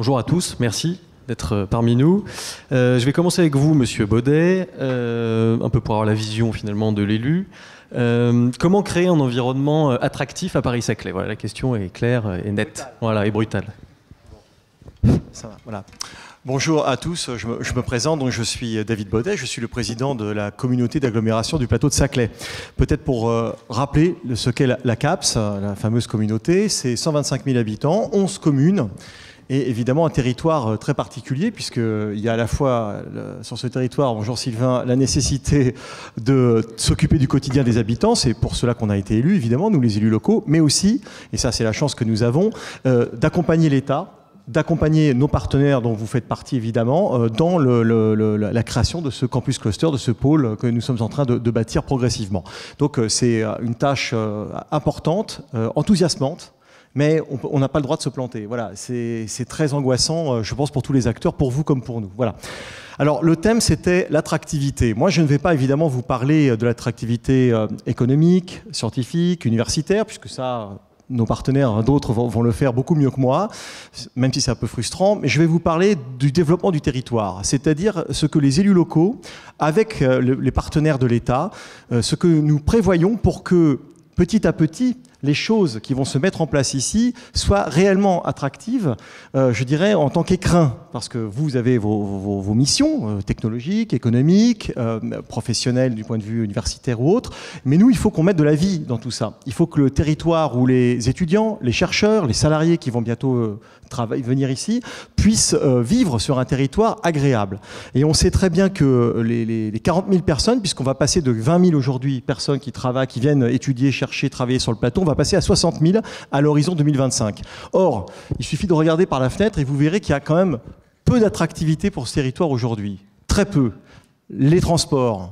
Bonjour à tous, merci d'être parmi nous. Je vais commencer avec vous, Monsieur Baudet, un peu pour avoir la vision finalement de l'élu. Comment créer un environnement attractif à Paris-Saclay? Voilà, la question est claire et nette, voilà, et brutale. Ça va, voilà. Bonjour à tous, je me présente, donc je suis David Baudet, je suis le président de la communauté d'agglomération du plateau de Saclay. Peut-être pour rappeler ce qu'est la CAPS, la fameuse communauté, c'est 125 000 habitants, 11 communes, et évidemment un territoire très particulier, puisqu'il y a à la fois sur ce territoire, bonjour Sylvain, la nécessité de s'occuper du quotidien des habitants, c'est pour cela qu'on a été élus, évidemment, nous les élus locaux, mais aussi, et ça c'est la chance que nous avons, d'accompagner l'État, d'accompagner nos partenaires dont vous faites partie évidemment dans la création de ce campus cluster, de ce pôle que nous sommes en train de bâtir progressivement. Donc c'est une tâche importante, enthousiasmante, mais on n'a pas le droit de se planter. Voilà, c'est très angoissant, je pense, pour tous les acteurs, pour vous comme pour nous. Voilà. Alors le thème c'était l'attractivité. Moi je ne vais pas évidemment vous parler de l'attractivité économique, scientifique, universitaire, puisque ça... Nos partenaires, d'autres vont le faire beaucoup mieux que moi, même si c'est un peu frustrant, mais je vais vous parler du développement du territoire, c'est-à-dire ce que les élus locaux, avec les partenaires de l'État, ce que nous prévoyons pour que petit à petit, les choses qui vont se mettre en place ici soient réellement attractives, je dirais, en tant qu'écrin, parce que vous avez vos missions technologiques, économiques, professionnelles du point de vue universitaire ou autre, mais nous, il faut qu'on mette de la vie dans tout ça. Il faut que le territoire où les étudiants, les chercheurs, les salariés qui vont bientôt venir ici, puissent vivre sur un territoire agréable. Et on sait très bien que les 40 000 personnes, puisqu'on va passer de 20 000 aujourd'hui personnes qui travaillent, qui viennent étudier, chercher, travailler sur le plateau, on va passer à 60 000 à l'horizon 2025. Or, il suffit de regarder par la fenêtre et vous verrez qu'il y a quand même peu d'attractivité pour ce territoire aujourd'hui. Très peu. Les transports,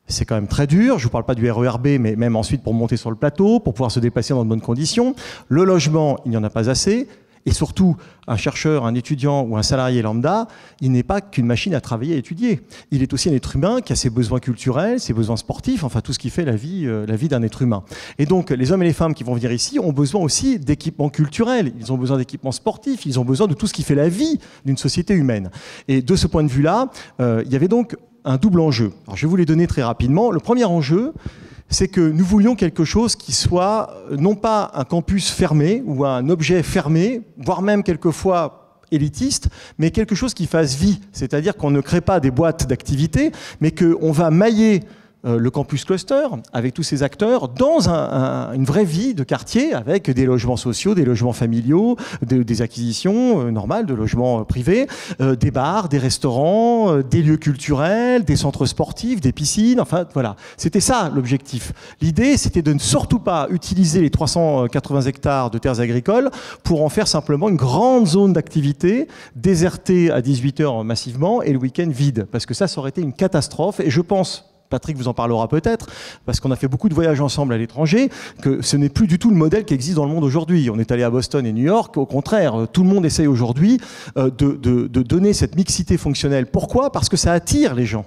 c'est quand même très dur. Je ne vous parle pas du RER B, mais même ensuite pour monter sur le plateau, pour pouvoir se déplacer dans de bonnes conditions. Le logement, il n'y en a pas assez. Et surtout, un chercheur, un étudiant ou un salarié lambda, il n'est pas qu'une machine à travailler et étudier. Il est aussi un être humain qui a ses besoins culturels, ses besoins sportifs, enfin tout ce qui fait la vie d'un être humain. Et donc, les hommes et les femmes qui vont venir ici ont besoin aussi d'équipements culturels, ils ont besoin d'équipements sportifs, ils ont besoin de tout ce qui fait la vie d'une société humaine. Et de ce point de vue-là, il y avait donc un double enjeu. Alors, je vais vous les donner très rapidement. Le premier enjeu, c'est que nous voulions quelque chose qui soit non pas un campus fermé ou un objet fermé, voire même quelquefois élitiste, mais quelque chose qui fasse vie. C'est-à-dire qu'on ne crée pas des boîtes d'activités, mais qu'on va mailler le campus cluster, avec tous ces acteurs, dans une vraie vie de quartier, avec des logements sociaux, des logements familiaux, des acquisitions normales, de logements privés, des bars, des restaurants, des lieux culturels, des centres sportifs, des piscines, enfin voilà. C'était ça l'objectif. L'idée, c'était de ne surtout pas utiliser les 380 hectares de terres agricoles pour en faire simplement une grande zone d'activité, désertée à 18h massivement, et le week-end vide, parce que ça aurait été une catastrophe, et je pense... Patrick vous en parlera peut-être, parce qu'on a fait beaucoup de voyages ensemble à l'étranger, que ce n'est plus du tout le modèle qui existe dans le monde aujourd'hui. On est allé à Boston et New York, au contraire, tout le monde essaye aujourd'hui de donner cette mixité fonctionnelle. Pourquoi? Parce que ça attire les gens.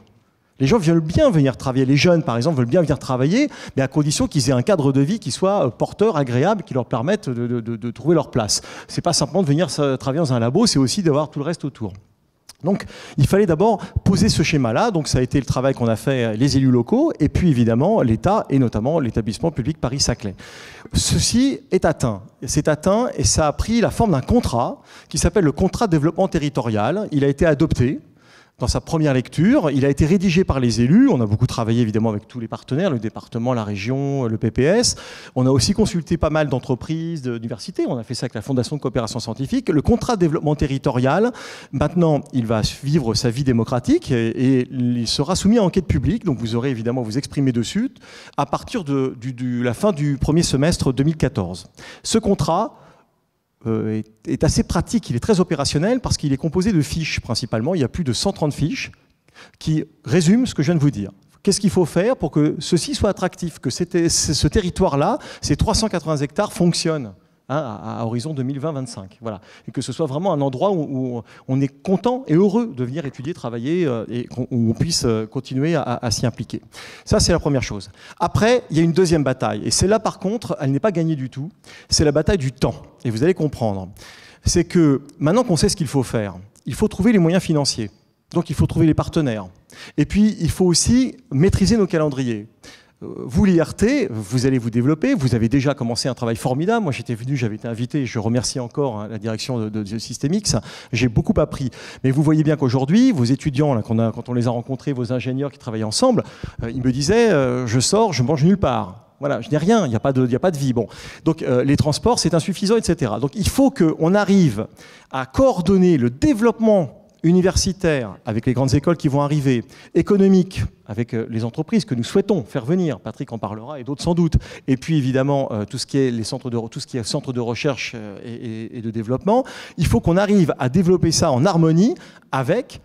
Les gens veulent bien venir travailler. Les jeunes, par exemple, veulent bien venir travailler, mais à condition qu'ils aient un cadre de vie qui soit porteur, agréable, qui leur permette de trouver leur place. C'est pas simplement de venir travailler dans un labo, c'est aussi d'avoir tout le reste autour. Donc, il fallait d'abord poser ce schéma-là. Donc, ça a été le travail qu'on a fait les élus locaux et puis évidemment l'État et notamment l'établissement public Paris-Saclay. Ceci est atteint. C'est atteint et ça a pris la forme d'un contrat qui s'appelle le contrat de développement territorial. Il a été adopté dans sa première lecture. Il a été rédigé par les élus. On a beaucoup travaillé évidemment avec tous les partenaires, le département, la région, le PPS. On a aussi consulté pas mal d'entreprises, d'universités. On a fait ça avec la Fondation de coopération scientifique. Le contrat de développement territorial, maintenant, il va vivre sa vie démocratique et il sera soumis à enquête publique. Donc vous aurez évidemment à vous exprimer dessus à partir de la fin du premier semestre 2014. Ce contrat est assez pratique, il est très opérationnel parce qu'il est composé de fiches principalement. Il y a plus de 130 fiches qui résument ce que je viens de vous dire. Qu'est-ce qu'il faut faire pour que ceci soit attractif, que ce territoire-là, ces 380 hectares fonctionnent à horizon 2020-25. Voilà. Et que ce soit vraiment un endroit où on est content et heureux de venir étudier, travailler et où on puisse continuer à s'y impliquer. Ça, c'est la première chose. Après, il y a une deuxième bataille. Et celle-là, par contre, elle n'est pas gagnée du tout. C'est la bataille du temps. Et vous allez comprendre. C'est que maintenant qu'on sait ce qu'il faut faire, il faut trouver les moyens financiers. Donc il faut trouver les partenaires. Et puis il faut aussi maîtriser nos calendriers. Vous, l'IRT, vous allez vous développer. Vous avez déjà commencé un travail formidable. Moi, j'étais venu, j'avais été invité. Je remercie encore la direction de Systemix. J'ai beaucoup appris. Mais vous voyez bien qu'aujourd'hui, vos étudiants, là, quand on les a rencontrés, vos ingénieurs qui travaillent ensemble, ils me disaient je sors, je mange nulle part. Voilà, je n'ai rien, il n'y a pas de vie. Bon. Donc les transports, c'est insuffisant, etc. Donc il faut qu'on arrive à coordonner le développement universitaire avec les grandes écoles qui vont arriver, économique avec les entreprises que nous souhaitons faire venir, Patrick en parlera et d'autres sans doute, et puis évidemment tout ce qui est centres de recherche et de développement. Il faut qu'on arrive à développer ça en harmonie avec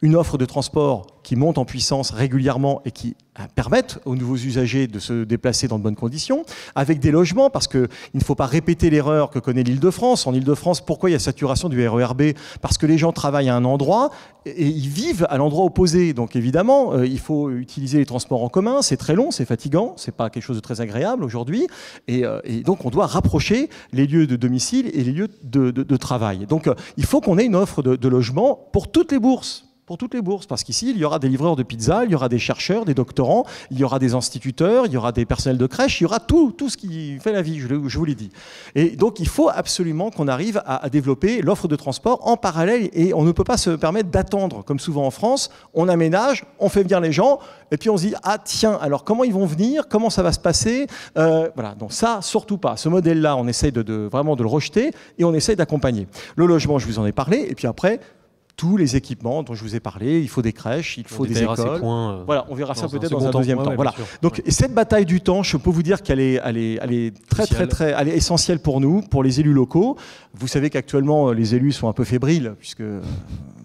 une offre de transport qui monte en puissance régulièrement et qui permettent aux nouveaux usagers de se déplacer dans de bonnes conditions, avec des logements, parce qu'il ne faut pas répéter l'erreur que connaît l'Île-de-France. En Île-de-France, pourquoi il y a saturation du RER B? Parce que les gens travaillent à un endroit et ils vivent à l'endroit opposé. Donc évidemment, il faut utiliser les transports en commun. C'est très long, c'est fatigant, c'est pas quelque chose de très agréable aujourd'hui. Et donc on doit rapprocher les lieux de domicile et les lieux de travail. Donc il faut qu'on ait une offre de logement pour toutes les bourses. Pour toutes les bourses, parce qu'ici, il y aura des livreurs de pizza, il y aura des chercheurs, des doctorants, il y aura des instituteurs, il y aura des personnels de crèche, il y aura tout ce qui fait la vie, je vous l'ai dit. Et donc, il faut absolument qu'on arrive à développer l'offre de transport en parallèle, et on ne peut pas se permettre d'attendre, comme souvent en France, on aménage, on fait venir les gens, et puis on se dit, ah tiens, alors comment ils vont venir, comment ça va se passer, voilà, donc ça, surtout pas. Ce modèle-là, on essaye vraiment de le rejeter, et on essaye d'accompagner. Le logement, je vous en ai parlé, et puis après, tous les équipements dont je vous ai parlé, il faut des crèches, il faut des écoles. Points, voilà, on verra ça peut-être dans un deuxième temps. Ouais, voilà. Donc cette bataille du temps, je peux vous dire qu'elle est elle est essentielle pour nous, pour les élus locaux. Vous savez qu'actuellement les élus sont un peu fébriles puisque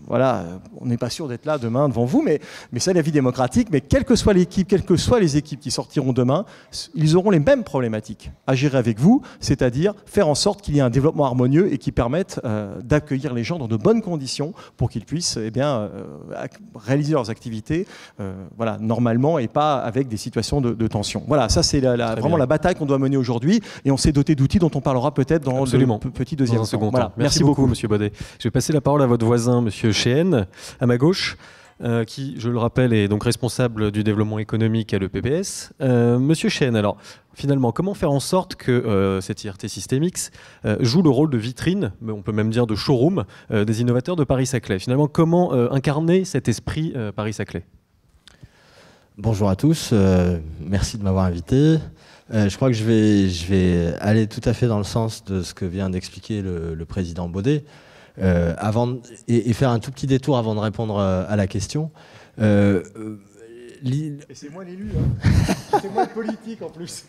voilà, on n'est pas sûr d'être là demain devant vous, mais c'est la vie démocratique. Mais quelle que soit l'équipe, quelles que soient les équipes qui sortiront demain, ils auront les mêmes problématiques à gérer avec vous, c'est-à-dire faire en sorte qu'il y ait un développement harmonieux et qui permette d'accueillir les gens dans de bonnes conditions pour qu'ils puissent réaliser leurs activités voilà, normalement et pas avec des situations de tension. Voilà, ça c'est vraiment la bataille qu'on doit mener aujourd'hui et on s'est doté d'outils dont on parlera peut-être dans le petit deuxième second temps. Voilà. Merci beaucoup, Monsieur Baudet. Je vais passer la parole à votre voisin, Monsieur Chehenne, à ma gauche. Qui, je le rappelle, est donc responsable du développement économique à l'EPBS. Monsieur Chehenne, alors, finalement, comment faire en sorte que cette IRT Systemix joue le rôle de vitrine, mais on peut même dire de showroom, des innovateurs de Paris-Saclay? Finalement, comment incarner cet esprit Paris-Saclay? Bonjour à tous, merci de m'avoir invité. Je crois que je vais aller tout à fait dans le sens de ce que vient d'expliquer le président Baudet. Et faire un tout petit détour avant de répondre à la question. Et c'est moi l'élu, hein. C'est moi le politique en plus.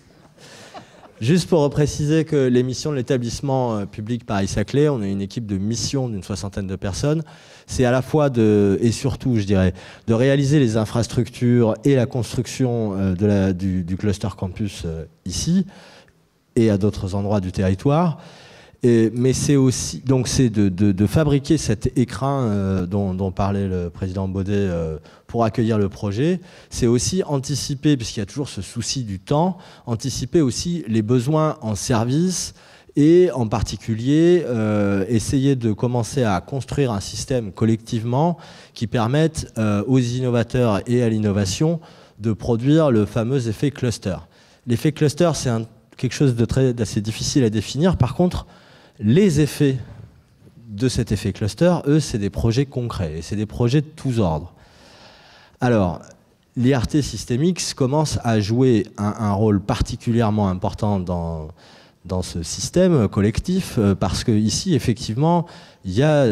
Juste pour préciser que les missions de l'établissement public Paris-Saclay, on est une équipe de mission d'une 60aine de personnes. C'est à la fois et surtout, je dirais, de réaliser les infrastructures et la construction du cluster campus ici et à d'autres endroits du territoire. Mais c'est aussi donc c'est de fabriquer cet écrin dont parlait le président Baudet pour accueillir le projet. C'est aussi anticiper, puisqu'il y a toujours ce souci du temps, anticiper aussi les besoins en service et en particulier essayer de commencer à construire un système collectivement qui permette aux innovateurs et à l'innovation de produire le fameux effet cluster. L'effet cluster, c'est quelque chose d'assez difficile à définir. Par contre, les effets de cet effet cluster, eux, c'est des projets concrets, et c'est des projets de tous ordres. Alors, l'IRT Systemix commence à jouer un rôle particulièrement important dans ce système collectif, parce qu'ici, effectivement, il y a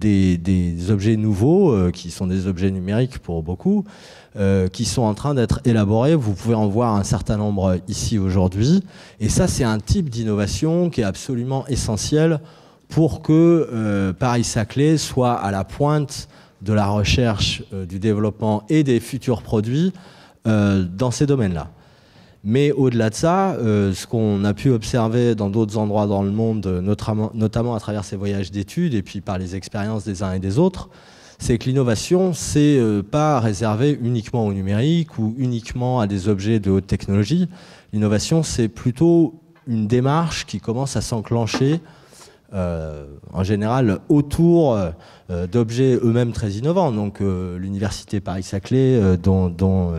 des objets nouveaux, qui sont des objets numériques pour beaucoup, qui sont en train d'être élaborés. Vous pouvez en voir un certain nombre ici aujourd'hui. Et ça, c'est un type d'innovation qui est absolument essentiel pour que Paris-Saclay soit à la pointe de la recherche, du développement et des futurs produits dans ces domaines-là. Mais au-delà de ça, ce qu'on a pu observer dans d'autres endroits dans le monde, notamment à travers ces voyages d'études et puis par les expériences des uns et des autres, c'est que l'innovation, c'est pas réservé uniquement au numérique ou uniquement à des objets de haute technologie. L'innovation, c'est plutôt une démarche qui commence à s'enclencher en général autour d'objets eux-mêmes très innovants. Donc l'université Paris-Saclay, dont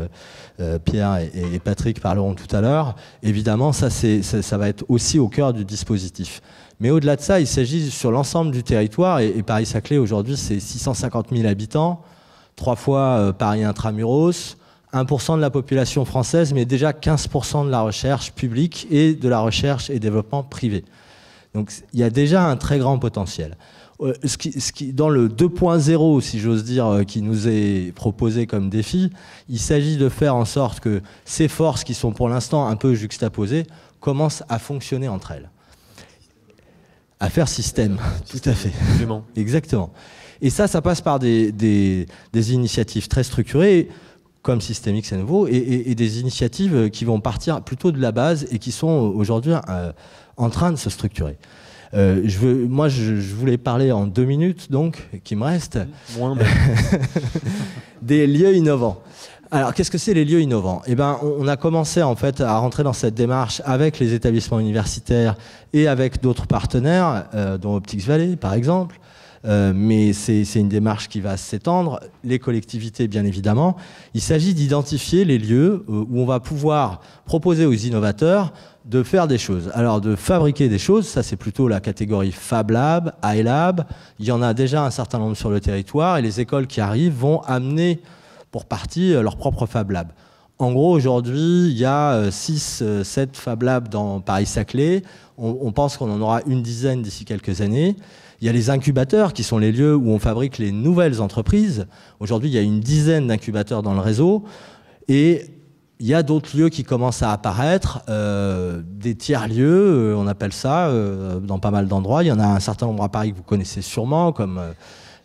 Pierre et Patrick parleront tout à l'heure, évidemment, ça va être aussi au cœur du dispositif. Mais au-delà de ça, il s'agit sur l'ensemble du territoire, et Paris-Saclay aujourd'hui c'est 650 000 habitants, 3 fois Paris intramuros, 1% de la population française, mais déjà 15% de la recherche publique et de la recherche et développement privé. Donc il y a déjà un très grand potentiel. Dans le 2.0, si j'ose dire, qui nous est proposé comme défi, il s'agit de faire en sorte que ces forces qui sont pour l'instant un peu juxtaposées commencent à fonctionner entre elles. À faire système, tout à fait. Exactement. Et ça passe par des initiatives très structurées, comme Système X à nouveau, et des initiatives qui vont partir plutôt de la base et qui sont aujourd'hui en train de se structurer. Je voulais parler en 2 minutes, donc, qui me reste, des lieux innovants. Alors, qu'est-ce que c'est les lieux innovants? Eh ben, on a commencé en fait à rentrer dans cette démarche avec les établissements universitaires et avec d'autres partenaires, dont Optics Valley, par exemple. Mais c'est une démarche qui va s'étendre, les collectivités bien évidemment. Il s'agit d'identifier les lieux où on va pouvoir proposer aux innovateurs de faire des choses. Alors de fabriquer des choses, ça c'est plutôt la catégorie Fab Lab, iLab. Il y en a déjà un certain nombre sur le territoire et les écoles qui arrivent vont amener pour partie leur propre Fab Lab. En gros, aujourd'hui, il y a 6-7 Fab Labs dans Paris-Saclay. On pense qu'on en aura une dizaine d'ici quelques années. Il y a les incubateurs qui sont les lieux où on fabrique les nouvelles entreprises. Aujourd'hui, il y a une dizaine d'incubateurs dans le réseau. Et il y a d'autres lieux qui commencent à apparaître, des tiers-lieux, on appelle ça, dans pas mal d'endroits. Il y en a un certain nombre à Paris que vous connaissez sûrement, comme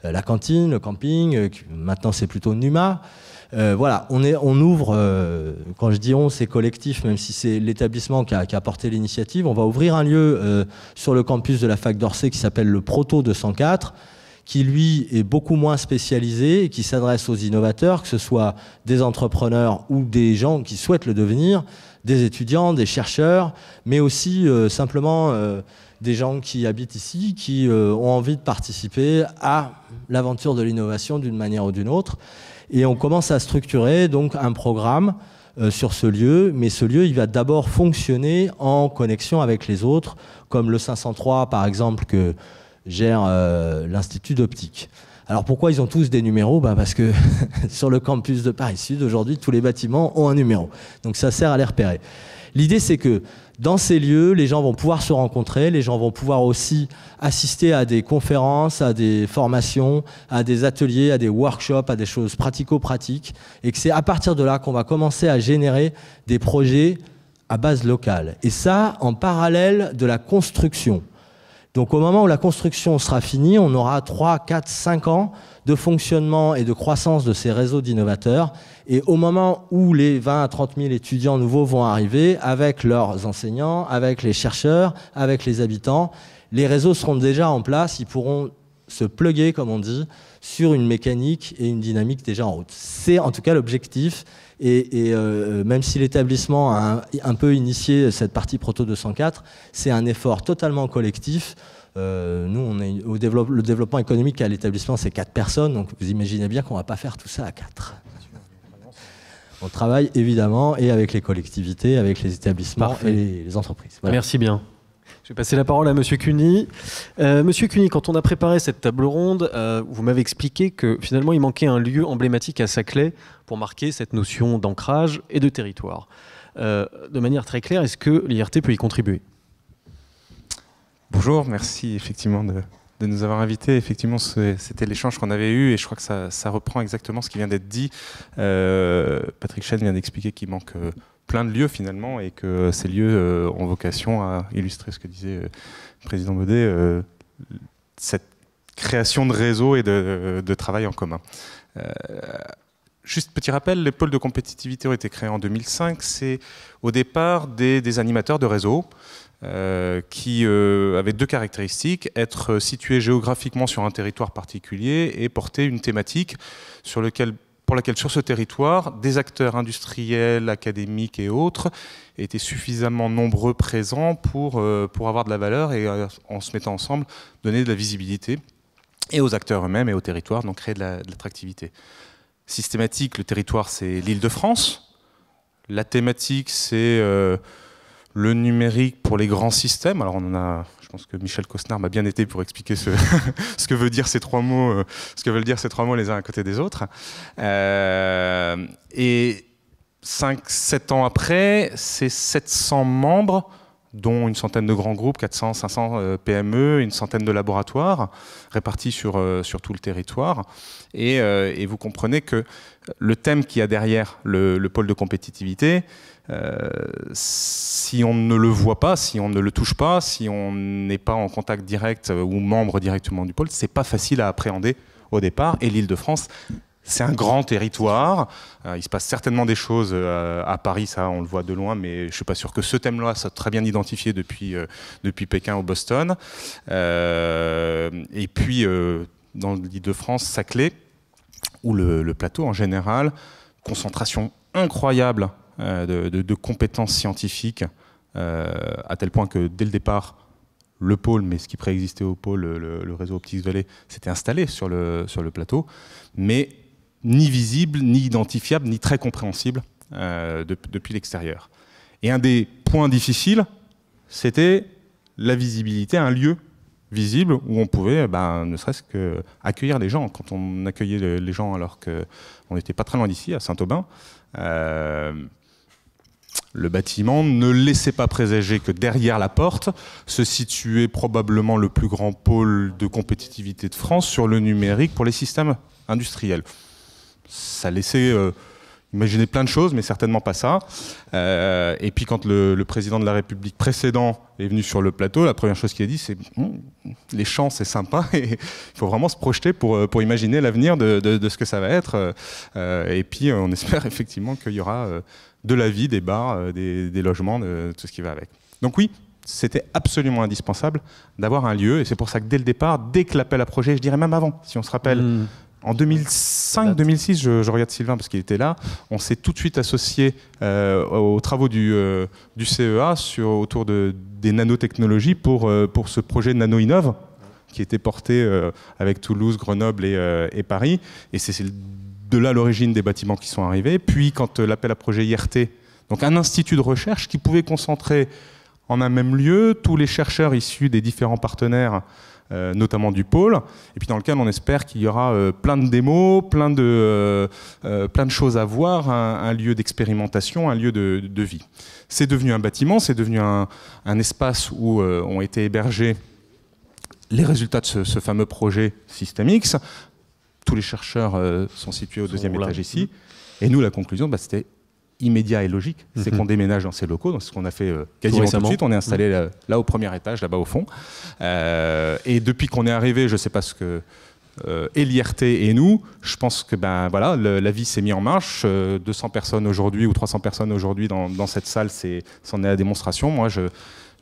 la cantine, le camping, maintenant c'est plutôt Numa. Voilà, on ouvre, quand je dis on, c'est collectif, même si c'est l'établissement qui a porté l'initiative. On va ouvrir un lieu sur le campus de la fac d'Orsay qui s'appelle le Proto 204, qui lui est beaucoup moins spécialisé et qui s'adresse aux innovateurs, que ce soit des entrepreneurs ou des gens qui souhaitent le devenir, des étudiants, des chercheurs, mais aussi simplement des gens qui habitent ici, qui ont envie de participer à l'aventure de l'innovation d'une manière ou d'une autre. Et on commence à structurer donc un programme sur ce lieu, mais ce lieu il va d'abord fonctionner en connexion avec les autres, comme le 503 par exemple que gère l'Institut d'Optique. Alors pourquoi ils ont tous des numéros? Parce que sur le campus de Paris Sud, aujourd'hui, tous les bâtiments ont un numéro. Donc ça sert à les repérer. L'idée, c'est que dans ces lieux, les gens vont pouvoir se rencontrer, les gens vont pouvoir aussi assister à des conférences, à des formations, à des ateliers, à des workshops, à des choses pratico-pratiques, et que c'est à partir de là qu'on va commencer à générer des projets à base locale. Et ça, en parallèle de la construction. Donc au moment où la construction sera finie, on aura 3, 4, 5 ans de fonctionnement et de croissance de ces réseaux d'innovateurs. Et au moment où les 20 à 30 000 étudiants nouveaux vont arriver, avec leurs enseignants, avec les chercheurs, avec les habitants, les réseaux seront déjà en place, ils pourront se plugger, comme on dit, sur une mécanique et une dynamique déjà en route. C'est en tout cas l'objectif. Et même si l'établissement a un peu initié cette partie Proto 204, c'est un effort totalement collectif. Nous, on est le développement économique à l'établissement, c'est 4 personnes, donc vous imaginez bien qu'on ne va pas faire tout ça à 4. On travaille évidemment et avec les collectivités, avec les établissements Parfait. Et les entreprises. Voilà. Merci bien. Je vais passer la parole à Monsieur Cuny. Monsieur Cuny, quand on a préparé cette table ronde, vous m'avez expliqué que finalement il manquait un lieu emblématique à Saclay pour marquer cette notion d'ancrage et de territoire. De manière très claire, est-ce que l'IRT peut y contribuer? Bonjour, merci effectivement de nous avoir invités. Effectivement, c'était l'échange qu'on avait eu et je crois que ça reprend exactement ce qui vient d'être dit. Patrick Chen vient d'expliquer qu'il manque plein de lieux finalement et que ces lieux ont vocation à illustrer ce que disait le président Baudet, cette création de réseaux et de travail en commun. juste petit rappel, les pôles de compétitivité ont été créés en 2005. C'est au départ des animateurs de réseau qui avaient deux caractéristiques: être situés géographiquement sur un territoire particulier et porter une thématique pour laquelle sur ce territoire, des acteurs industriels, académiques et autres étaient suffisamment nombreux présents pour avoir de la valeur et en se mettant ensemble, donner de la visibilité et aux acteurs eux-mêmes et au territoire, donc créer de l'attractivité. Systématique, le territoire, c'est l'Île-de-France. La thématique, c'est le numérique pour les grands systèmes. Alors je pense que Michel Cosnard m'a bien aidé pour expliquer ce que veulent dire ces trois mots, les uns à côté des autres. Et 5-7 ans après, c'est 700 membres, dont une centaine de grands groupes, 400-500 PME, une centaine de laboratoires répartis sur tout le territoire. Et vous comprenez que le thème qu'il y a derrière le pôle de compétitivité, si on ne le voit pas, si on ne le touche pas, si on n'est pas en contact direct ou membre directement du pôle, c'est pas facile à appréhender au départ. Et l'Île-de-France, c'est un grand territoire. Il se passe certainement des choses à Paris, ça on le voit de loin, mais je ne suis pas sûr que ce thème-là soit très bien identifié depuis Pékin ou Boston. Et puis, dans l'Île-de-France, Saclay, ou le plateau en général, concentration incroyable de compétences scientifiques, à tel point que dès le départ, le pôle, mais ce qui préexistait au pôle, le réseau Optics Valley, s'était installé sur le plateau, mais ni visible, ni identifiable, ni très compréhensible depuis l'extérieur. Et un des points difficiles, c'était la visibilité, un lieu visible où on pouvait, ne serait-ce qu'accueillir les gens. Quand on accueillait les gens alors qu'on n'était pas très loin d'ici, à Saint-Aubin, le bâtiment ne laissait pas présager que derrière la porte se situait probablement le plus grand pôle de compétitivité de France sur le numérique pour les systèmes industriels. Ça laissait imaginer plein de choses, mais certainement pas ça. Et puis quand le président de la République précédent est venu sur le plateau, la première chose qu'il a dit, c'est les champs, c'est sympa, et il faut vraiment se projeter pour imaginer l'avenir de ce que ça va être. Et puis on espère effectivement qu'il y aura de la vie, des bars, des logements, de tout ce qui va avec. Donc oui, c'était absolument indispensable d'avoir un lieu, et c'est pour ça que dès le départ, dès que l'appel à projet, je dirais même avant, si on se rappelle, en 2005-2006, je regarde Sylvain parce qu'il était là, on s'est tout de suite associé aux travaux du CEA autour des nanotechnologies pour ce projet NanoInnov qui était porté avec Toulouse, Grenoble et Paris. Et c'est de là l'origine des bâtiments qui sont arrivés. Puis quand l'appel à projet IRT, donc un institut de recherche qui pouvait concentrer en un même lieu tous les chercheurs issus des différents partenaires, notamment du pôle, et puis dans lequel on espère qu'il y aura plein de démos, plein de choses à voir, un lieu d'expérimentation, un lieu de vie. C'est devenu un bâtiment, c'est devenu un espace où ont été hébergés les résultats de ce fameux projet SystemX. Tous les chercheurs sont situés au deuxième étage ici, et nous la conclusion, c'était immédiat et logique, c'est qu'on déménage dans ces locaux, donc c'est ce qu'on a fait quasiment tout de suite. On est installé là au premier étage, là-bas au fond. Et depuis qu'on est arrivé, je ne sais pas ce que et l'IRT et nous, je pense que la vie s'est mise en marche. 200 personnes aujourd'hui ou 300 personnes aujourd'hui dans cette salle, c'en est la démonstration. Moi,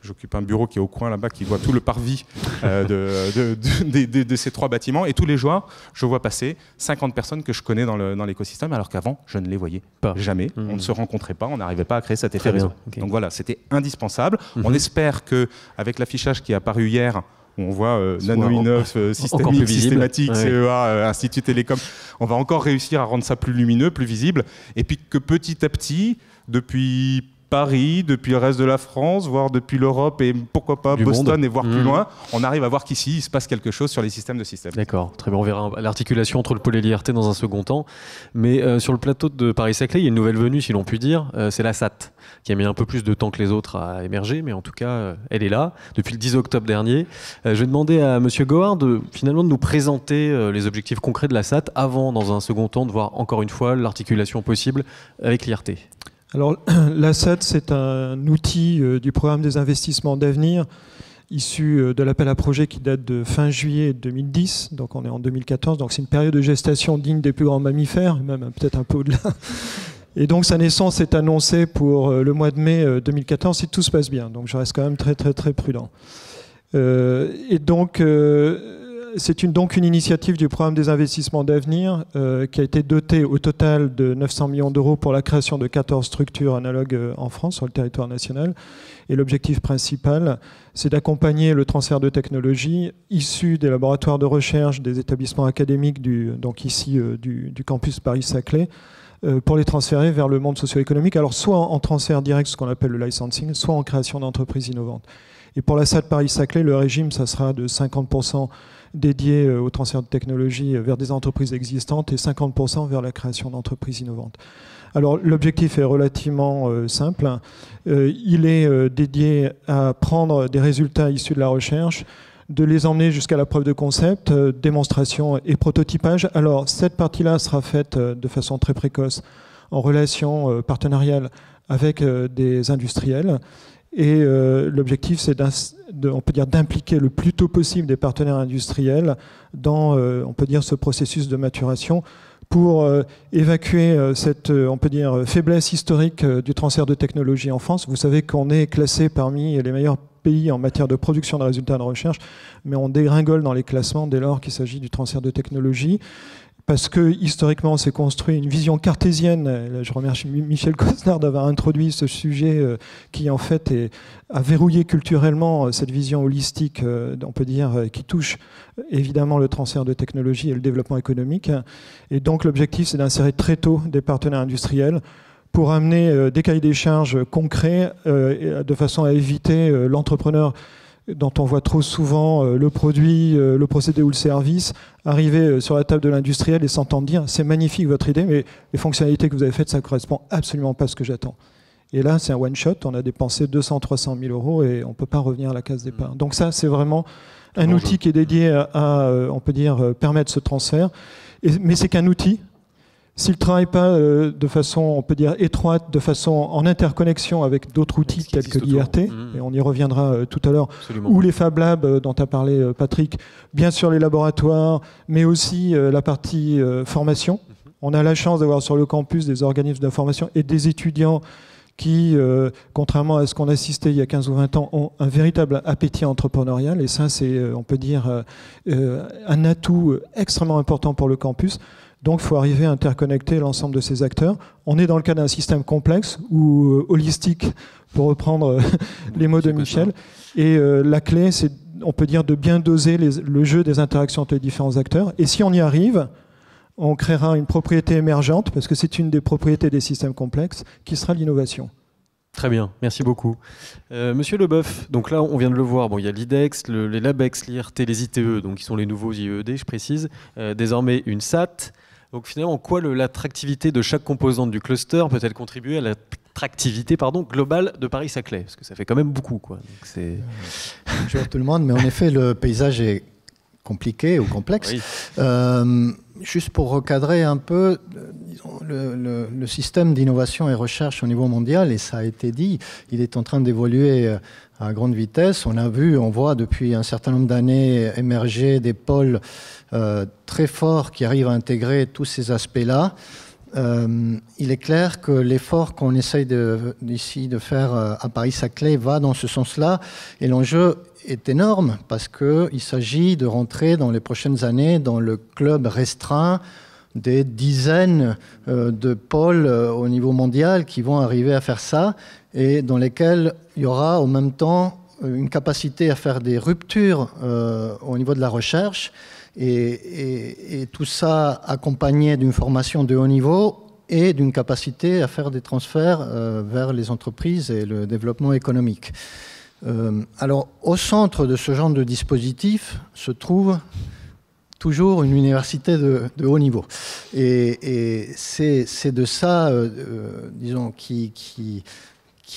j'occupe un bureau qui est au coin là-bas, qui voit tout le parvis de ces trois bâtiments. Et tous les jours, je vois passer 50 personnes que je connais dans l'écosystème, alors qu'avant, je ne les voyais jamais. On ne se rencontrait pas, on n'arrivait pas à créer cet effet réseau. Okay. Donc voilà, c'était indispensable. On espère qu'avec l'affichage qui est apparu hier, où on voit NanoInnov, Systématique, CEA, Institut Télécom, on va encore réussir à rendre ça plus lumineux, plus visible. Et puis que petit à petit, depuis Paris, depuis le reste de la France, voire depuis l'Europe et pourquoi pas Boston et voire plus loin, on arrive à voir qu'ici, il se passe quelque chose sur les systèmes de systèmes. D'accord, très bien. On verra l'articulation entre le pôle et l'IRT dans un second temps. Mais sur le plateau de Paris-Saclay, il y a une nouvelle venue, si l'on peut dire, c'est la SAT, qui a mis un peu plus de temps que les autres à émerger, mais en tout cas, elle est là depuis le 10 octobre dernier. Je vais demander à M. Gohard de nous présenter les objectifs concrets de la SAT avant, dans un second temps, de voir encore une fois l'articulation possible avec l'IRT. Alors, la SAT, c'est un outil du programme des investissements d'avenir issu de l'appel à projet qui date de fin juillet 2010, donc on est en 2014, donc c'est une période de gestation digne des plus grands mammifères, même peut-être un peu au-delà. Et donc sa naissance est annoncée pour le mois de mai 2014 si tout se passe bien, donc je reste quand même très très très prudent. Et donc c'est donc une initiative du programme des investissements d'avenir qui a été dotée au total de 900 millions d'euros pour la création de 14 structures analogues en France sur le territoire national. Et l'objectif principal, c'est d'accompagner le transfert de technologies issues des laboratoires de recherche des établissements académiques donc ici du campus Paris-Saclay pour les transférer vers le monde socio-économique, alors soit en transfert direct, ce qu'on appelle le licensing, soit en création d'entreprises innovantes. Et pour la SAD Paris-Saclay, le régime, ça sera de 50% dédié au transfert de technologie vers des entreprises existantes et 50% vers la création d'entreprises innovantes. Alors l'objectif est relativement simple. Il est dédié à prendre des résultats issus de la recherche, de les emmener jusqu'à la preuve de concept, démonstration et prototypage. Alors cette partie-là sera faite de façon très précoce en relation partenariale avec des industriels. Et l'objectif, c'est on peut dire d'impliquer le plus tôt possible des partenaires industriels dans, on peut dire, ce processus de maturation pour évacuer cette, on peut dire, faiblesse historique du transfert de technologie en France. Vous savez qu'on est classé parmi les meilleurs pays en matière de production de résultats de recherche, mais on dégringole dans les classements dès lors qu'il s'agit du transfert de technologie. Parce que historiquement, on s'est construit une vision cartésienne. Je remercie Michel Cosnard d'avoir introduit ce sujet qui, en fait, a verrouillé culturellement cette vision holistique, on peut dire, qui touche évidemment le transfert de technologie et le développement économique. Et donc, l'objectif, c'est d'insérer très tôt des partenaires industriels pour amener des cahiers des charges concrets de façon à éviter l'entrepreneur dont on voit trop souvent le produit, le procédé ou le service arriver sur la table de l'industriel et s'entendre dire « c'est magnifique votre idée, mais les fonctionnalités que vous avez faites, ça ne correspond absolument pas à ce que j'attends ». Et là, c'est un one-shot, on a dépensé 200-300 000 euros et on ne peut pas revenir à la case départ. Donc ça, c'est vraiment un outil qui est dédié à on peut dire, permettre ce transfert. Mais c'est qu'un outil. S'il ne travaille pas de façon, on peut dire, étroite, de façon en interconnexion avec d'autres outils tels que l'IRT, et on y reviendra tout à l'heure, ou les Fab Labs dont a parlé Patrick, bien sûr les laboratoires, mais aussi la partie formation. On a la chance d'avoir sur le campus des organismes de formation et des étudiants qui, contrairement à ce qu'on assistait il y a 15 ou 20 ans, ont un véritable appétit entrepreneurial. Et ça, c'est, on peut dire, un atout extrêmement important pour le campus. Donc, il faut arriver à interconnecter l'ensemble de ces acteurs. On est dans le cas d'un système complexe ou holistique, pour reprendre les mots de Michel. Et la clé, c'est, on peut dire, de bien doser le jeu des interactions entre les différents acteurs. Et si on y arrive, on créera une propriété émergente, parce que c'est une des propriétés des systèmes complexes, qui sera l'innovation. Très bien, merci beaucoup. Monsieur Leboeuf, donc là on vient de le voir, bon, il y a l'IDEX, les LabEx, l'IRT, les ITE, donc qui sont les nouveaux IED, je précise, désormais une SAT. Donc finalement, en quoi l'attractivité de chaque composante du cluster peut-elle contribuer à l'attractivité globale de Paris-Saclay? Parce que ça fait quand même beaucoup, quoi. Donc bonjour tout le monde, mais en effet le paysage est compliqué ou complexe. Oui. Juste pour recadrer un peu, disons, le système d'innovation et recherche au niveau mondial, et ça a été dit, il est en train d'évoluer à grande vitesse. On voit depuis un certain nombre d'années émerger des pôles très forts qui arrivent à intégrer tous ces aspects-là. Il est clair que l'effort qu'on essaye ici de faire à Paris-Saclay va dans ce sens-là, et l'enjeu est énorme parce qu'il s'agit de rentrer dans les prochaines années dans le club restreint des dizaines de pôles au niveau mondial qui vont arriver à faire ça et dans lesquels il y aura en même temps une capacité à faire des ruptures au niveau de la recherche et tout ça accompagné d'une formation de haut niveau et d'une capacité à faire des transferts vers les entreprises et le développement économique. Alors, au centre de ce genre de dispositif se trouve toujours une université de haut niveau. Et c'est de ça, disons, qui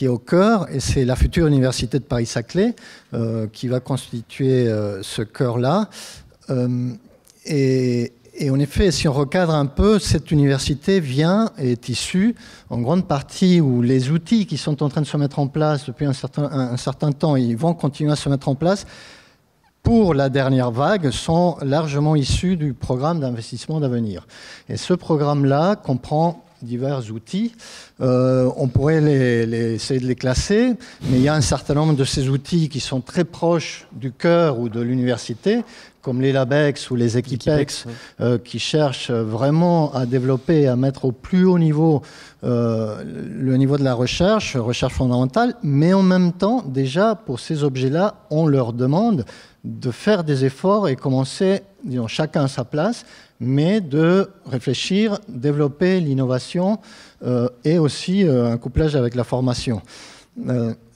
est au cœur, et c'est la future université de Paris-Saclay qui va constituer ce cœur-là. Et Et en effet, si on recadre un peu, cette université est issue en grande partie où les outils qui sont en train de se mettre en place depuis un certain temps, ils vont continuer à se mettre en place, pour la dernière vague, sont largement issus du programme d'investissement d'avenir. Et ce programme-là comprend divers outils. On pourrait essayer de les classer, mais il y a un certain nombre de ces outils qui sont très proches du cœur ou de l'université, comme les LabEx ou les Equipex, qui cherchent vraiment à développer et à mettre au plus haut niveau le niveau de la recherche fondamentale, mais en même temps, déjà, pour ces objets-là, on leur demande de faire des efforts et commencer, disons, chacun à sa place, mais de réfléchir, développer l'innovation et aussi un couplage avec la formation.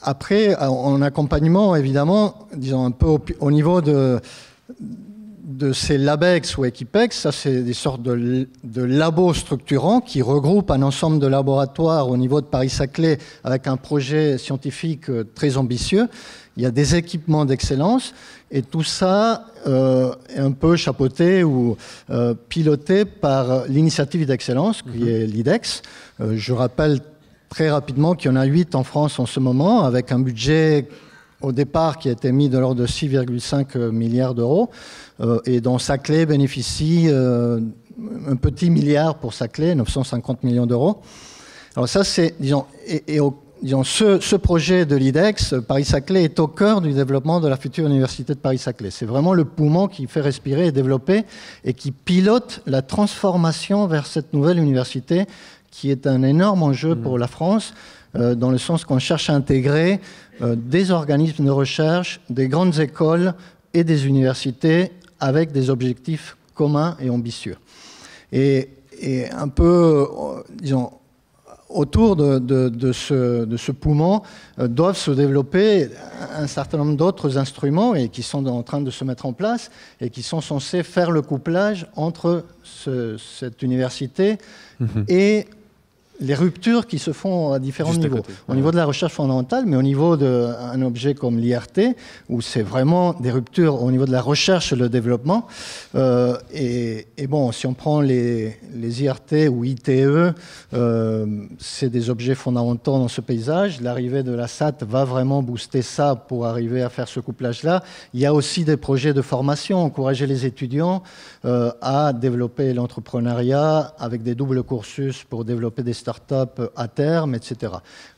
Après, en accompagnement, évidemment, disons un peu au niveau de ces LabEx ou Equipex, ça c'est des sortes de labos structurants qui regroupent un ensemble de laboratoires au niveau de Paris-Saclay avec un projet scientifique très ambitieux. Il y a des équipements d'excellence et tout ça est un peu chapeauté ou piloté par l'initiative d'excellence qui est l'IDEX. Je rappelle très rapidement qu'il y en a 8 en France en ce moment avec un budget au départ qui a été mis de l'ordre de 6,5 milliards d'euros et dont Saclay bénéficie un petit milliard pour Saclay, 950 millions d'euros. Alors ça c'est, disons, disons, ce projet de l'IDEX, Paris-Saclay, est au cœur du développement de la future université de Paris-Saclay. C'est vraiment le poumon qui fait respirer et développer et qui pilote la transformation vers cette nouvelle université qui est un énorme enjeu pour la France, dans le sens qu'on cherche à intégrer des organismes de recherche, des grandes écoles et des universités avec des objectifs communs et ambitieux. Et un peu, disons, autour de ce poumon doivent se développer un certain nombre d'autres instruments et qui sont en train de se mettre en place et qui sont censés faire le couplage entre cette université et les ruptures qui se font à différents niveaux. Au niveau de la recherche fondamentale, mais au niveau d'un objet comme l'IRT, où c'est vraiment des ruptures au niveau de la recherche et le développement. Et bon, si on prend les IRT ou ITE, c'est des objets fondamentaux dans ce paysage. L'arrivée de la SAT va vraiment booster ça pour arriver à faire ce couplage-là. Il y a aussi des projets de formation, encourager les étudiants à développer l'entrepreneuriat avec des doubles cursus pour développer des startups à terme, etc.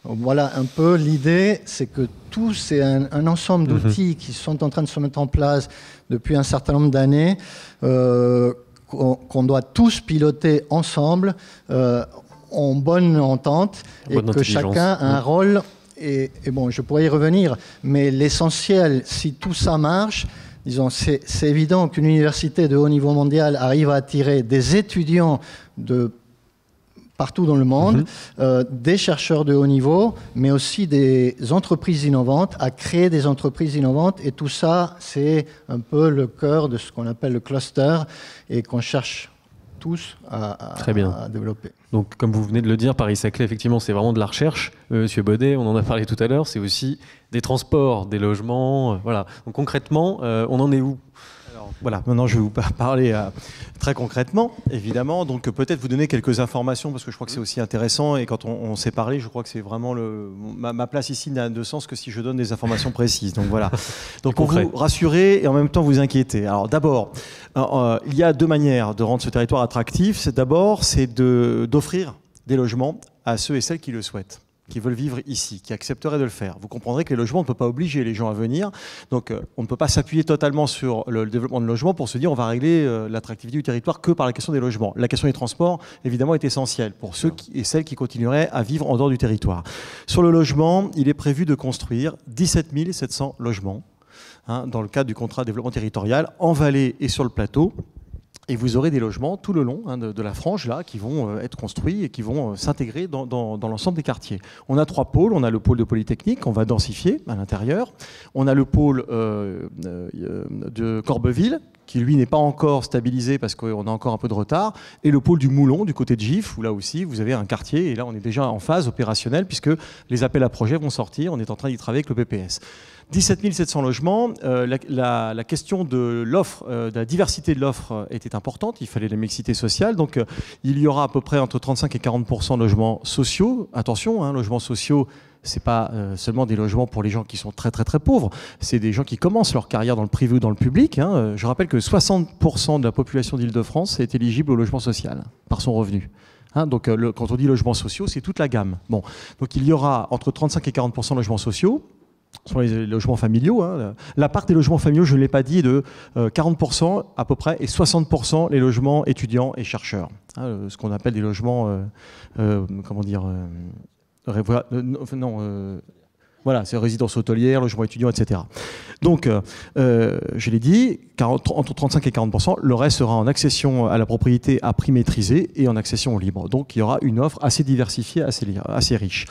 Donc, voilà un peu l'idée, c'est que tout c'est un ensemble d'outils qui sont en train de se mettre en place depuis un certain nombre d'années, qu'on doit tous piloter ensemble en bonne entente et que chacun a un rôle. Et bon, je pourrais y revenir, mais l'essentiel, si tout ça marche, disons, c'est évident qu'une université de haut niveau mondial arrive à attirer des étudiants de partout dans le monde, des chercheurs de haut niveau, mais aussi des entreprises innovantes, à créer des entreprises innovantes. Et tout ça, c'est un peu le cœur de ce qu'on appelle le cluster et qu'on cherche tous à développer. Donc, comme vous venez de le dire, Paris-Saclay, effectivement, c'est vraiment de la recherche. Monsieur Baudet, on en a parlé tout à l'heure, c'est aussi des transports, des logements. Voilà. Donc, concrètement, on en est où ? Voilà, maintenant je vais vous parler très concrètement, évidemment. Donc peut-être vous donner quelques informations parce que je crois que c'est aussi intéressant et quand on s'est parlé, je crois que c'est vraiment ma place ici n'a de sens que si je donne des informations précises. Donc voilà. Donc pour vous rassurer et en même temps vous inquiéter. Alors d'abord, il y a deux manières de rendre ce territoire attractif. D'abord, c'est d'offrir des logements à ceux et celles qui le souhaitent, qui veulent vivre ici, qui accepteraient de le faire. Vous comprendrez que les logements, on ne peut pas obliger les gens à venir. Donc, on ne peut pas s'appuyer totalement sur le développement de logements pour se dire on va régler l'attractivité du territoire que par la question des logements. La question des transports, évidemment, est essentielle pour ceux et celles qui continueraient à vivre en dehors du territoire. Sur le logement, il est prévu de construire 17 700 logements dans le cadre du contrat de développement territorial en vallée et sur le plateau. Et vous aurez des logements tout le long de la frange là, qui vont être construits et qui vont s'intégrer dans l'ensemble des quartiers. On a 3 pôles. On a le pôle de Polytechnique, qu'on va densifier à l'intérieur. On a le pôle de Corbeville, qui lui n'est pas encore stabilisé parce qu'on a encore un peu de retard, et le pôle du Moulon, du côté de Gif, où là aussi vous avez un quartier, et là on est déjà en phase opérationnelle puisque les appels à projets vont sortir, on est en train d'y travailler avec le PPS. 17 700 logements, la question de l'offre, de la diversité de l'offre était importante, il fallait la mixité sociale, donc il y aura à peu près entre 35 et 40% de logements sociaux. Attention, logements sociaux, c'est pas seulement des logements pour les gens qui sont très très très pauvres, c'est des gens qui commencent leur carrière dans le privé ou dans le public. Je rappelle que 60% de la population d'Île-de-France est éligible au logement social par son revenu. Donc quand on dit logements sociaux, c'est toute la gamme. Bon, donc il y aura entre 35 et 40% de logements sociaux. Sur les logements familiaux. La part des logements familiaux, je ne l'ai pas dit, de 40% à peu près, et 60% les logements étudiants et chercheurs. Ce qu'on appelle des logements, comment dire, voilà, c'est résidence hôtelière, logement étudiant, etc. Donc, je l'ai dit, entre 35 et 40%, le reste sera en accession à la propriété à prix maîtrisé et en accession au libre. Donc, il y aura une offre assez diversifiée, assez riche.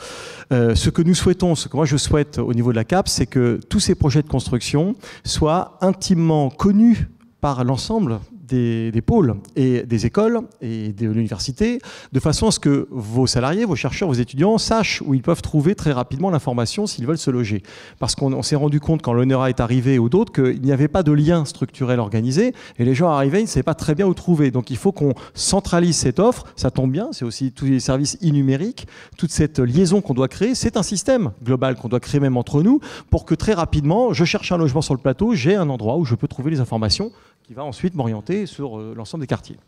Ce que nous souhaitons, ce que moi je souhaite au niveau de la CAP, c'est que tous ces projets de construction soient intimement connus par l'ensemble des pôles et des écoles et de l'université, de façon à ce que vos salariés, vos chercheurs, vos étudiants sachent où ils peuvent trouver très rapidement l'information s'ils veulent se loger. Parce qu'on s'est rendu compte quand l'ONERA est arrivé ou d'autres qu'il n'y avait pas de lien structurel organisé et les gens arrivaient, ils ne savaient pas très bien où trouver. Donc il faut qu'on centralise cette offre, ça tombe bien, c'est aussi tous les services e-numériques, toute cette liaison qu'on doit créer, c'est un système global qu'on doit créer même entre nous pour que très rapidement, je cherche un logement sur le plateau, j'ai un endroit où je peux trouver les informations qui va ensuite m'orienter sur l'ensemble des quartiers.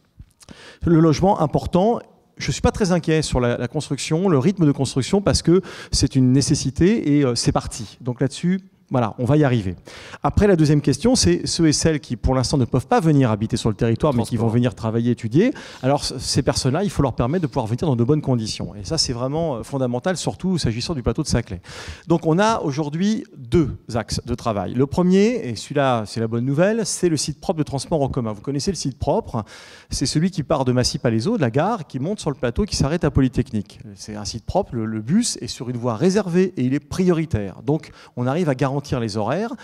Le logement, important, je ne suis pas très inquiet sur la construction, le rythme de construction, parce que c'est une nécessité et c'est parti. Donc là-dessus, voilà, on va y arriver. Après, la deuxième question, c'est ceux et celles qui, pour l'instant, ne peuvent pas venir habiter sur le territoire, mais qui vont venir travailler, étudier. Alors, ces personnes-là, il faut leur permettre de pouvoir venir dans de bonnes conditions. Et ça, c'est vraiment fondamental, surtout s'agissant du plateau de Saclay. Donc, on a aujourd'hui 2 axes de travail. Le premier, et celui-là, c'est la bonne nouvelle, c'est le site propre de transport en commun. Vous connaissez le site propre, c'est celui qui part de Massy-Palaiseau, de la gare, qui monte sur le plateau, qui s'arrête à Polytechnique. C'est un site propre, le bus est sur une voie réservée et il est prioritaire. Donc, on arrive à garantir les horaires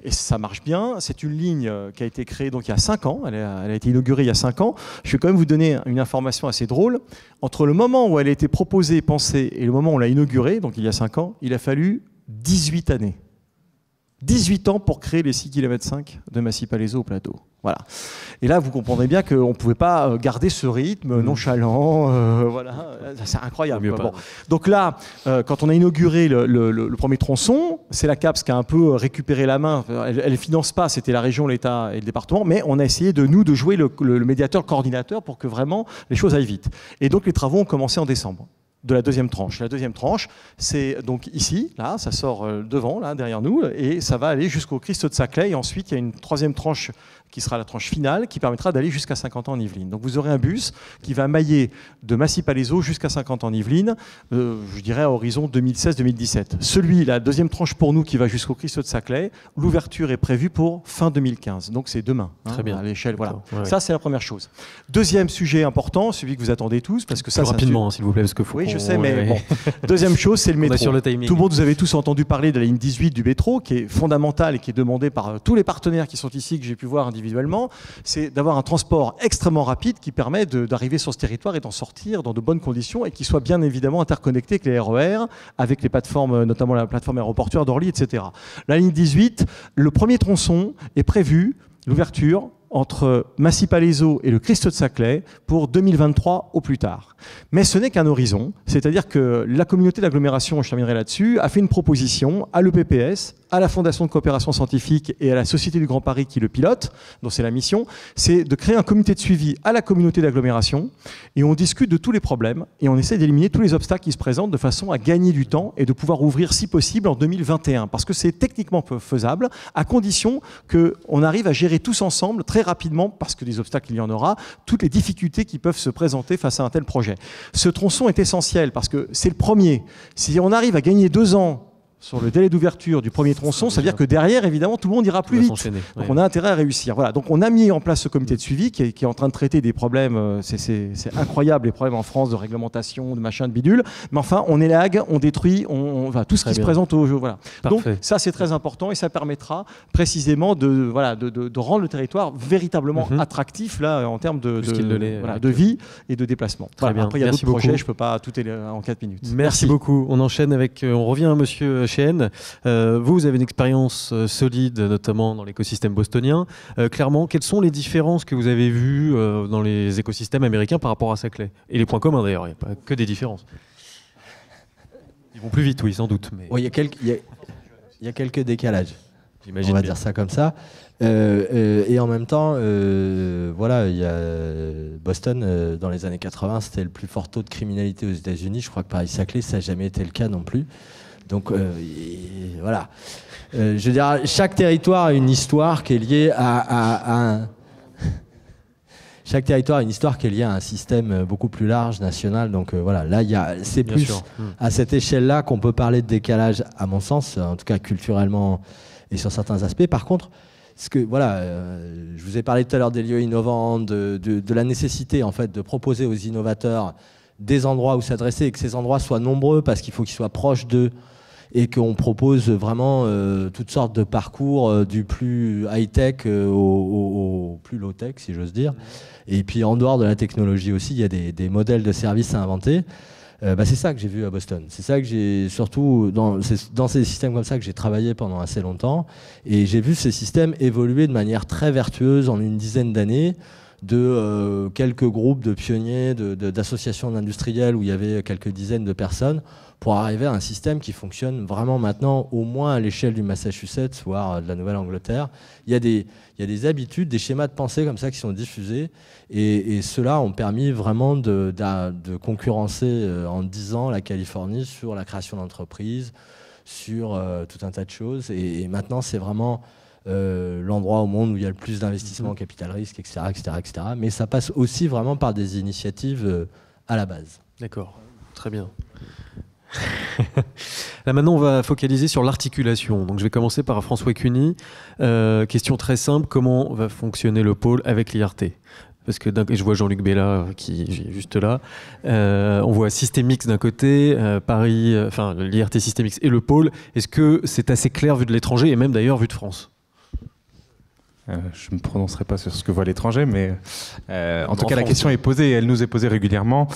et ça marche bien. C'est une ligne qui a été créée donc il y a 5 ans, elle a été inaugurée il y a 5 ans. Je vais quand même vous donner une information assez drôle. Entre le moment où elle a été proposée, pensée et le moment où on l'a inaugurée, donc il y a 5 ans, il a fallu 18 années. 18 ans pour créer les 6,5 km de Massy-Palaiseau au plateau. Voilà. Et là, vous comprendrez bien qu'on ne pouvait pas garder ce rythme nonchalant. Voilà. C'est incroyable. Bon. Donc là, quand on a inauguré le premier tronçon, c'est la CAPS qui a un peu récupéré la main. Elle ne finance pas, c'était la région, l'État et le département, mais on a essayé de jouer le médiateur, le coordinateur pour que vraiment les choses aillent vite. Et donc les travaux ont commencé en décembre. De la deuxième tranche. La deuxième tranche, c'est donc ici, là, ça sort devant, là, derrière nous, et ça va aller jusqu'au Christ de Saclay. Et ensuite, il y a une troisième tranche qui sera la tranche finale, qui permettra d'aller jusqu'à 50 ans en Yvelines. Donc vous aurez un bus qui va mailler de Massy-Palaiseau jusqu'à 50 ans en Yvelines, je dirais à horizon 2016-2017. La deuxième tranche pour nous qui va jusqu'au Christ de Saclay, l'ouverture est prévue pour fin 2015. Donc c'est demain. Très bien. À l'échelle, voilà. Ouais. Ça, c'est la première chose. Deuxième sujet important, celui que vous attendez tous, parce que ça... Plus rapidement, s'il vous plaît, parce que faut... Oui, je sais, mais bon. Deuxième chose, c'est le métro. Sur le timing. Tout le monde, vous avez tous entendu parler de la ligne 18 du métro, qui est fondamentale et qui est demandée par tous les partenaires qui sont ici, que j'ai pu voir individuellement. C'est d'avoir un transport extrêmement rapide qui permet d'arriver sur ce territoire et d'en sortir dans de bonnes conditions et qui soit bien évidemment interconnecté avec les RER, avec les plateformes, notamment la plateforme aéroportuaire d'Orly, etc. La ligne 18, le premier tronçon est prévu, l'ouverture, entre Massy-Palaiseau et le Christ de Saclay pour 2023 au plus tard. Mais ce n'est qu'un horizon, c'est-à-dire que la communauté d'agglomération, je terminerai là-dessus, a fait une proposition à l'EPPS, à la Fondation de coopération scientifique et à la Société du Grand Paris qui le pilote, dont c'est la mission, c'est de créer un comité de suivi à la communauté d'agglomération et on discute de tous les problèmes et on essaie d'éliminer tous les obstacles qui se présentent de façon à gagner du temps et de pouvoir ouvrir si possible en 2021 parce que c'est techniquement faisable à condition qu'on arrive à gérer tous ensemble très rapidement, parce que des obstacles il y en aura, toutes les difficultés qui peuvent se présenter face à un tel projet. Ce tronçon est essentiel parce que c'est le premier. Si on arrive à gagner 2 ans sur le délai d'ouverture du premier tronçon, ça veut dire que derrière, évidemment, tout le monde ira plus vite. Donc on a intérêt à réussir. Voilà. Donc on a mis en place ce comité de suivi qui est en train de traiter des problèmes. C'est incroyable les problèmes en France de réglementation, de machin, de bidule. Mais enfin, on élague, on détruit, on tout ce qui se présente au jeu. Voilà. Donc ça, c'est très important et ça permettra précisément de rendre le territoire véritablement attractif là, en termes de vie et de déplacement. Très bien. Après, il y a d'autres projets, je ne peux pas tout en 4 minutes. Merci beaucoup. On enchaîne avec, on revient à Monsieur Cheyenne. Vous avez une expérience solide, notamment dans l'écosystème bostonien. Clairement, quelles sont les différences que vous avez vues dans les écosystèmes américains par rapport à Saclay? Et les points communs d'ailleurs, il n'y a pas que des différences. Ils vont plus vite, oui, sans doute. Mais... Il y a quelques décalages. J'imagine. On va dire ça comme ça. Et en même temps, voilà, il y a Boston, dans les années 80, c'était le plus fort taux de criminalité aux États-Unis. Je crois que Paris-Saclay, ça n'a jamais été le cas non plus. Donc voilà. Je veux dire, chaque territoire a une histoire qui est liée à un... Chaque territoire a une histoire qui est liée à un système beaucoup plus large, national. Donc voilà, là, c'est plus à cette échelle-là qu'on peut parler de décalage, à mon sens, en tout cas culturellement et sur certains aspects. Par contre, je vous ai parlé tout à l'heure des lieux innovants, de la nécessité en fait de proposer aux innovateurs des endroits où s'adresser et que ces endroits soient nombreux parce qu'il faut qu'ils soient proches d'eux et qu'on propose vraiment toutes sortes de parcours du plus high-tech au plus low-tech, si j'ose dire. Et puis en dehors de la technologie aussi, il y a des modèles de services à inventer. C'est ça que j'ai vu à Boston. C'est ça que j'ai surtout dans ces systèmes comme ça que j'ai travaillé pendant assez longtemps. Et j'ai vu ces systèmes évoluer de manière très vertueuse en une dizaine d'années, de quelques groupes de pionniers, d'associations d'industriels où il y avait quelques dizaines de personnes, pour arriver à un système qui fonctionne vraiment maintenant au moins à l'échelle du Massachusetts, voire de la Nouvelle-Angleterre. Il y a des habitudes, des schémas de pensée comme ça qui sont diffusés et ceux-là ont permis vraiment de concurrencer en 10 ans la Californie sur la création d'entreprises, sur tout un tas de choses. Et maintenant, c'est vraiment l'endroit au monde où il y a le plus d'investissement, capital risque, etc., etc., etc. Mais ça passe aussi vraiment par des initiatives à la base. D'accord, très bien. Là maintenant on va focaliser sur l'articulation. Donc je vais commencer par François Cuny. Question très simple, comment va fonctionner le pôle avec l'IRT? Parce que je vois Jean-Luc Bella qui est juste là. On voit Systemix d'un côté, l'IRT Systemix et le pôle. Est-ce que c'est assez clair vu de l'étranger et même d'ailleurs vu de France? Je ne me prononcerai pas sur ce que voit l'étranger, mais en tout cas la question est posée et elle nous est posée régulièrement.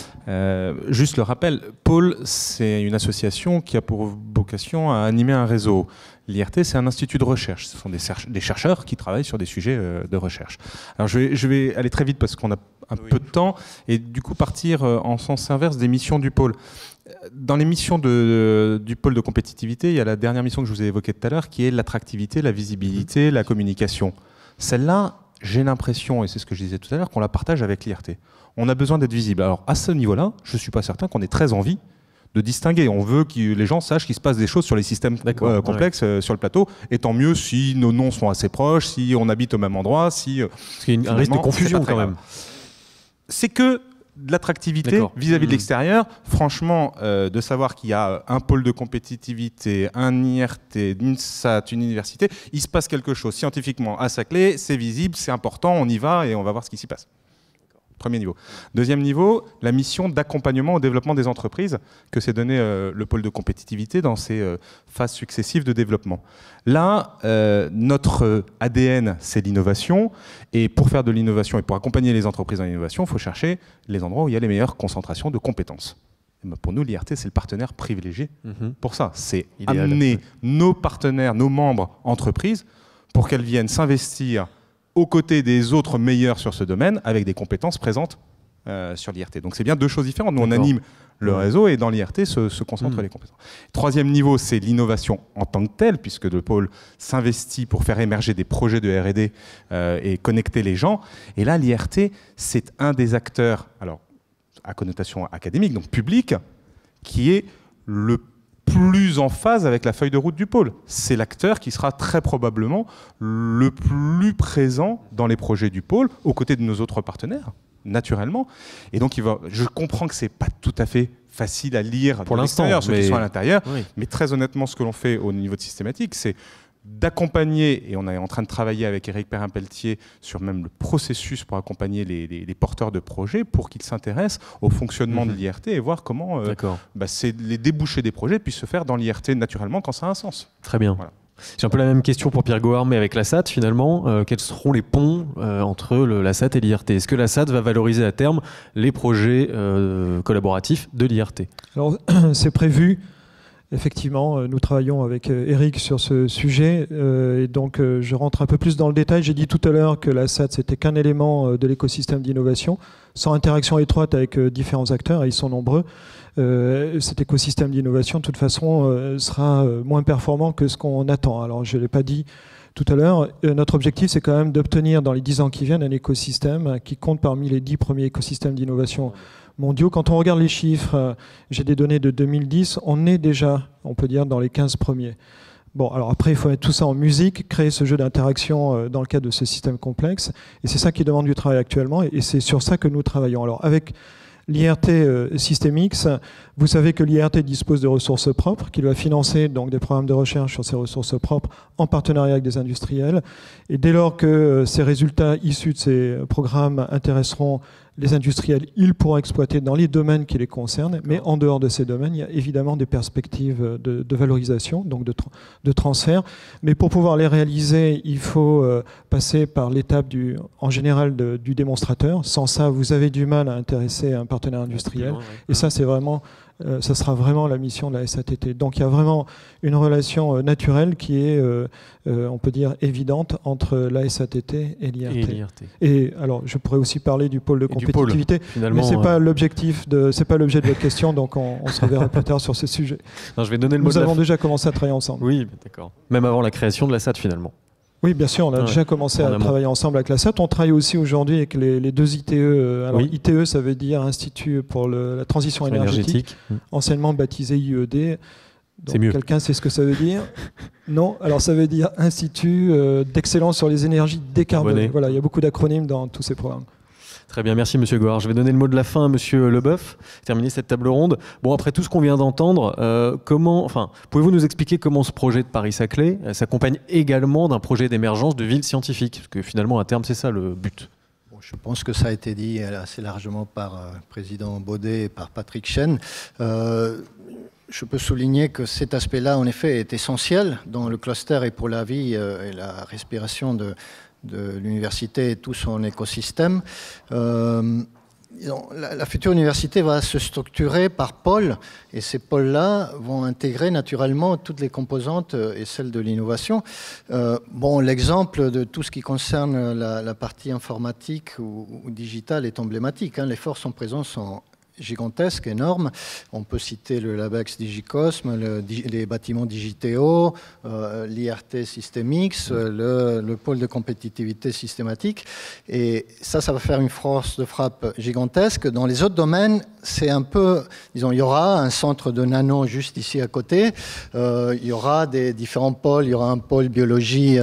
Juste le rappel, Pôle, c'est une association qui a pour vocation à animer un réseau. L'IRT, c'est un institut de recherche. Ce sont des chercheurs qui travaillent sur des sujets de recherche. Alors je vais aller très vite parce qu'on a un peu de temps et du coup partir en sens inverse des missions du Pôle. Dans les missions du pôle de compétitivité, il y a la dernière mission que je vous ai évoquée tout à l'heure qui est l'attractivité, la visibilité, la communication. Celle-là, j'ai l'impression, et c'est ce que je disais tout à l'heure, qu'on la partage avec l'IRT. On a besoin d'être visible. Alors à ce niveau-là, je ne suis pas certain qu'on ait très envie de distinguer. On veut que les gens sachent qu'il se passe des choses sur les systèmes complexes sur le plateau, et tant mieux si nos noms sont assez proches, si on habite au même endroit, si... Parce qu'il y a un risque de confusion quand même. C'est que de l'attractivité vis-à-vis de l'extérieur, franchement, de savoir qu'il y a un pôle de compétitivité, un IRT, une SAT, une université, il se passe quelque chose scientifiquement à Saclay, c'est visible, c'est important, on y va et on va voir ce qui s'y passe. Premier niveau. Deuxième niveau, la mission d'accompagnement au développement des entreprises que s'est donné le pôle de compétitivité dans ses phases successives de développement. Là, notre ADN, c'est l'innovation. Et pour faire de l'innovation et pour accompagner les entreprises dans l'innovation, il faut chercher les endroits où il y a les meilleures concentrations de compétences. Et pour nous, l'IRT, c'est le partenaire privilégié pour ça. C'est amener nos partenaires, nos membres entreprises, pour qu'elles viennent s'investir aux côtés des autres meilleurs sur ce domaine, avec des compétences présentes sur l'IRT. Donc c'est bien deux choses différentes. Nous, on anime le réseau et dans l'IRT se concentrent les compétences. Troisième niveau, c'est l'innovation en tant que telle, puisque le pôle s'investit pour faire émerger des projets de R&D et connecter les gens. Et là, l'IRT, c'est un des acteurs, alors à connotation académique, donc public, qui est le plus en phase avec la feuille de route du pôle. C'est l'acteur qui sera très probablement le plus présent dans les projets du pôle, aux côtés de nos autres partenaires, naturellement. Et donc, je comprends que ce n'est pas tout à fait facile à lire pour de l'extérieur, ceux qui sont à l'intérieur. Oui. Mais très honnêtement, ce que l'on fait au niveau de systématique, c'est d'accompagner, et on est en train de travailler avec Éric Perrin-Pelletier sur même le processus pour accompagner les porteurs de projets pour qu'ils s'intéressent au fonctionnement de l'IRT et voir comment les débouchés des projets puissent se faire dans l'IRT naturellement quand ça a un sens. Très bien. Voilà. J'ai un peu la même question pour Pierre Goard, mais avec la SAT finalement. Quels seront les ponts entre la SAT et l'IRT? Est-ce que la SAT va valoriser à terme les projets collaboratifs de l'IRT? Alors, c'est prévu. Effectivement, nous travaillons avec Éric sur ce sujet et donc je rentre un peu plus dans le détail. J'ai dit tout à l'heure que la SAT, c'était qu'un élément de l'écosystème d'innovation, sans interaction étroite avec différents acteurs, et ils sont nombreux. Cet écosystème d'innovation, de toute façon, sera moins performant que ce qu'on attend. Alors, je ne l'ai pas dit tout à l'heure, notre objectif, c'est quand même d'obtenir dans les 10 ans qui viennent un écosystème qui compte parmi les 10 premiers écosystèmes d'innovation mondiaux. Quand on regarde les chiffres, j'ai des données de 2010, on est déjà, on peut dire, dans les 15 premiers. Bon, alors après, il faut mettre tout ça en musique, créer ce jeu d'interaction dans le cadre de ce système complexe. Et c'est ça qui demande du travail actuellement, et c'est sur ça que nous travaillons. Alors, avec l'IRT Systemix, vous savez que l'IRT dispose de ressources propres, qu'il va financer donc des programmes de recherche sur ces ressources propres en partenariat avec des industriels. Et dès lors que ces résultats issus de ces programmes intéresseront les industriels, ils pourront exploiter dans les domaines qui les concernent, mais en dehors de ces domaines, il y a évidemment des perspectives de valorisation, donc de transfert. Mais pour pouvoir les réaliser, il faut passer par l'étape en général du démonstrateur. Sans ça, vous avez du mal à intéresser un partenaire industriel. Et ça, c'est vraiment... ça sera vraiment la mission de la SATT. Donc il y a vraiment une relation naturelle qui est, on peut dire, évidente entre la SATT et l'IRT. Et alors, je pourrais aussi parler du pôle de compétitivité, mais c'est pas l'objectif c'est pas l'objet de votre question, donc on se reverra plus tard sur ce sujet. Non, je vais donner le mot. Nous avons déjà commencé à travailler ensemble. Oui, d'accord. Même avant la création de la SAT finalement. Oui, bien sûr, on a déjà commencé à travailler ensemble avec la SAT. On travaille aussi aujourd'hui avec les deux ITE. Alors, ITE, ça veut dire Institut pour la transition énergétique, anciennement baptisé IED. C'est mieux. Quelqu'un sait ce que ça veut dire? Non. Alors, ça veut dire Institut d'excellence sur les énergies décarbonées. Voilà, il y a beaucoup d'acronymes dans tous ces programmes. Très bien, merci Monsieur Goard. Je vais donner le mot de la fin à Monsieur Leboeuf, terminer cette table ronde. Bon, après tout ce qu'on vient d'entendre, pouvez-vous nous expliquer comment ce projet de Paris-Saclay s'accompagne également d'un projet d'émergence de ville scientifique? Parce que finalement, à terme, c'est ça le but. Bon, je pense que ça a été dit assez largement par le président Baudet et par Patrick Chen. Je peux souligner que cet aspect-là, en effet, est essentiel dans le cluster et pour la vie et la respiration de l'université et tout son écosystème. La future université va se structurer par pôles, et ces pôles-là vont intégrer naturellement toutes les composantes et celles de l'innovation. L'exemple de tout ce qui concerne la partie informatique ou digitale est emblématique. L'effort en présence sont gigantesque, énorme. On peut citer le Labex Digicosme, les bâtiments Digiteo, l'IRT Systemix, le pôle de compétitivité systématique. Et ça va faire une force de frappe gigantesque. Dans les autres domaines, c'est un peu, disons, il y aura un centre de nano juste ici à côté. Il y aura des différents pôles. Il y aura un pôle biologie,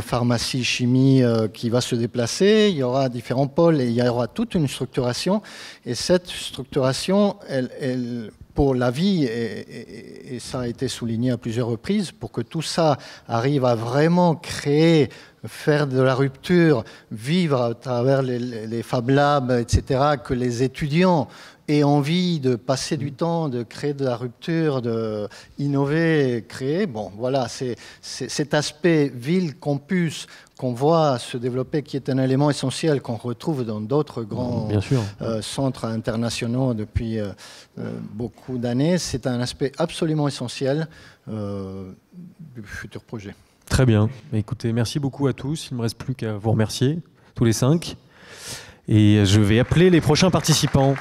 pharmacie, chimie qui va se déplacer. Il y aura différents pôles et il y aura toute une structuration. Et cette structuration, elle, pour la vie, et ça a été souligné à plusieurs reprises, pour que tout ça arrive à vraiment créer, faire de la rupture, vivre à travers les Fab Labs, etc., que les étudiants aient envie de passer du temps, de créer de la rupture, d'innover, créer. Bon, voilà, c'est cet aspect ville, campus, qu'on voit se développer, qui est un élément essentiel qu'on retrouve dans d'autres grands centres internationaux depuis beaucoup d'années. C'est un aspect absolument essentiel du futur projet. Très bien. Écoutez, merci beaucoup à tous. Il ne me reste plus qu'à vous remercier, tous les 5. Et je vais appeler les prochains participants.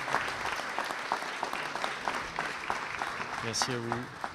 Merci à vous.